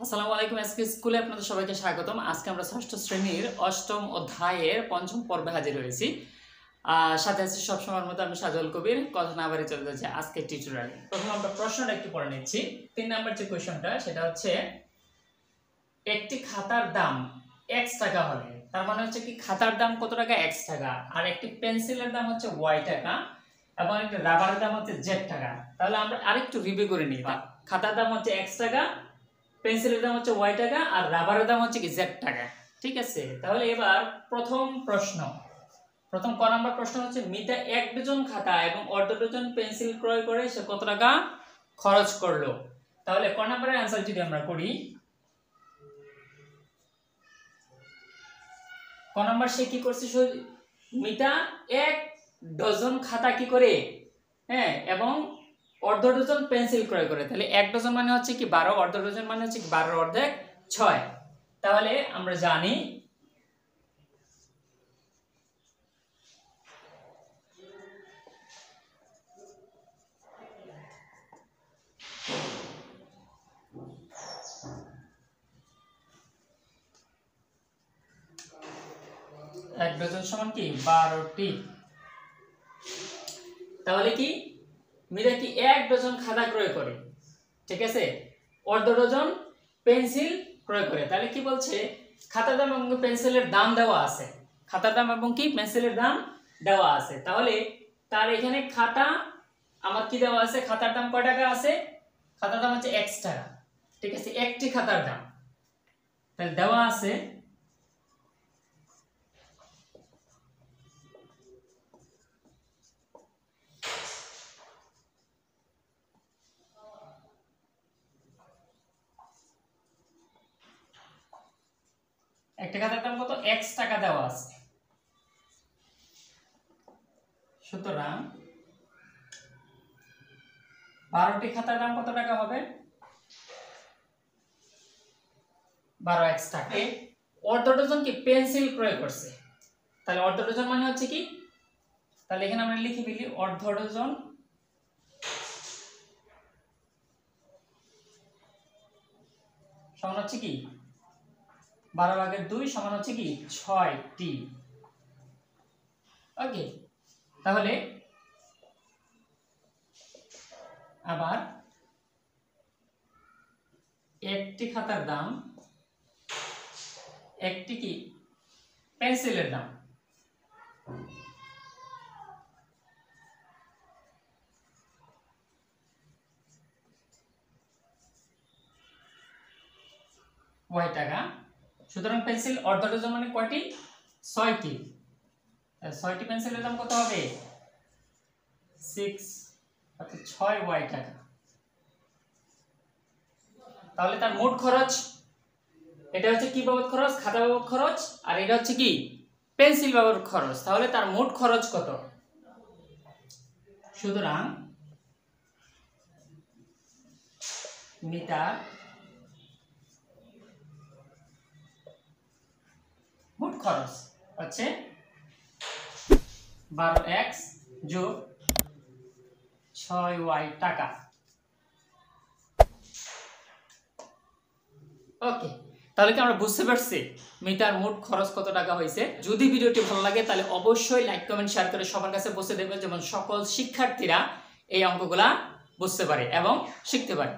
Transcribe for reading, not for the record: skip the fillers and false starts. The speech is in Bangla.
আসসালামু আলাইকুম। আজকে স্কুলে আপনাদের সবাইকে স্বাগতম। আজকে আমরা ষষ্ঠ শ্রেণীর অষ্টম অধ্যায়ের পঞ্চম পর্বে হাজির হয়েছি। সাথে আছি সবসময়ের মতো আমি সাজল কবির। কথা না বাড়ি চলে যাচ্ছে আজকে টিউটোরিয়ালে। প্রথমে আমরা প্রশ্নটা একটু পড়ে নিচ্ছি। 3 নাম্বার যে কোশ্চেনটা সেটা হচ্ছে একটি খাতার দাম x টাকা হলে, তার মানে হচ্ছে কি খাতার দাম কত টাকা? x টাকা। আর একটি পেন্সিলের দাম হচ্ছে y টাকা এবং একটা রাবারের দাম হচ্ছে z টাকা। তাহলে আমরা আরেকটু রিভিউ করে নিই। খাতার দাম হচ্ছে x টাকা, পেন্সিলের দাম হচ্ছে y টাকা আর রাবারের দাম হচ্ছে কি z টাকা। ঠিক আছে, তাহলে এবার প্রথম ক নাম্বার প্রশ্ন হচ্ছে মিতা 1 ডজন খাতা এবং অর্ধ ডজন পেন্সিল ক্রয় করে সে কত টাকা খরচ করলো। তাহলে ক নাম্বারের आंसर যদি আমরা করি, ক নাম্বার সে কি করছে? মিতা 1 ডজন খাতা কি করে এবং অর্ধ ডজন পেন্সিল ক্রয় করে। তাহলে 1 ডজন মানে হচ্ছে কি 12, অর্ধ ডজন মানে হচ্ছে কি 12 অর্ধেক 6। তাহলে আমরা জানি এক ডজন সমান কি 12টি। তাহলে কি মিতা কি 1 ডজন খাতা ক্রয় করে, ঠিক আছে, অর্ধ ডজন পেন্সিল ক্রয় করে। তাহলে কি বলছে? খাতার দাম এবং পেন্সিলের দাম দেওয়া আছে, খাতার দাম এবং কি পেন্সিলের দাম দেওয়া আছে। তাহলে তার এখানে খাতা আমার কি দেওয়া আছে? খাতার দাম কয় টাকা আছে? খাতার দাম হচ্ছে x টাকা, ঠিক আছে, একটি খাতার দাম। তাহলে দেওয়া আছে একটা খাতার দাম কত? x টাকা দেওয়া আছে। সুতরাং 12টি খাতার দাম কত টাকা হবে? 12x টাকা। অর্ধ ডজন কি পেন্সিল ক্রয় করছে। তাহলে অর্ধ ডজন মানে হচ্ছে কি, তাহলে এখানে আমরা লিখে ফেলি অর্ধ ডজন সমান হচ্ছে কি 12/2 সমান হচ্ছে কি 6টি। ওকে, তাহলে আবার একটি খাতার দাম, একটি কি পেন্সিলের দাম, y টাকা। সুতরাং পেন্সিল অর্ধ ডজন মানে কয়টি? 6টি। 6টি পেন্সিলের দাম কত হবে? 6 অর্থাৎ 6y টাকা। তাহলে তার মোট খরচ, এটা হচ্ছে কি বাবদ খরচ? খাতা বাবদ খরচ। আর এটা হচ্ছে কি পেন্সিল বাবদ খরচ। তাহলে তার মোট খরচ কত? সুতরাং মিটার মোট খরচ হচ্ছে 12x যোগ 6y টাকা। ওকে, তাহলে কি আমরা বুঝতে পারছি মিটার মোট খরচ কত টাকা হয়েছে? যদি ভিডিওটি ভালো লাগে তাহলে অবশ্যই লাইক কমেন্ট শেয়ার করে সবার কাছে পৌঁছে দেবেন, যেমন সকল শিক্ষার্থীরা এই অঙ্কগুলা বুঝতে পারে এবং শিখতে পারে।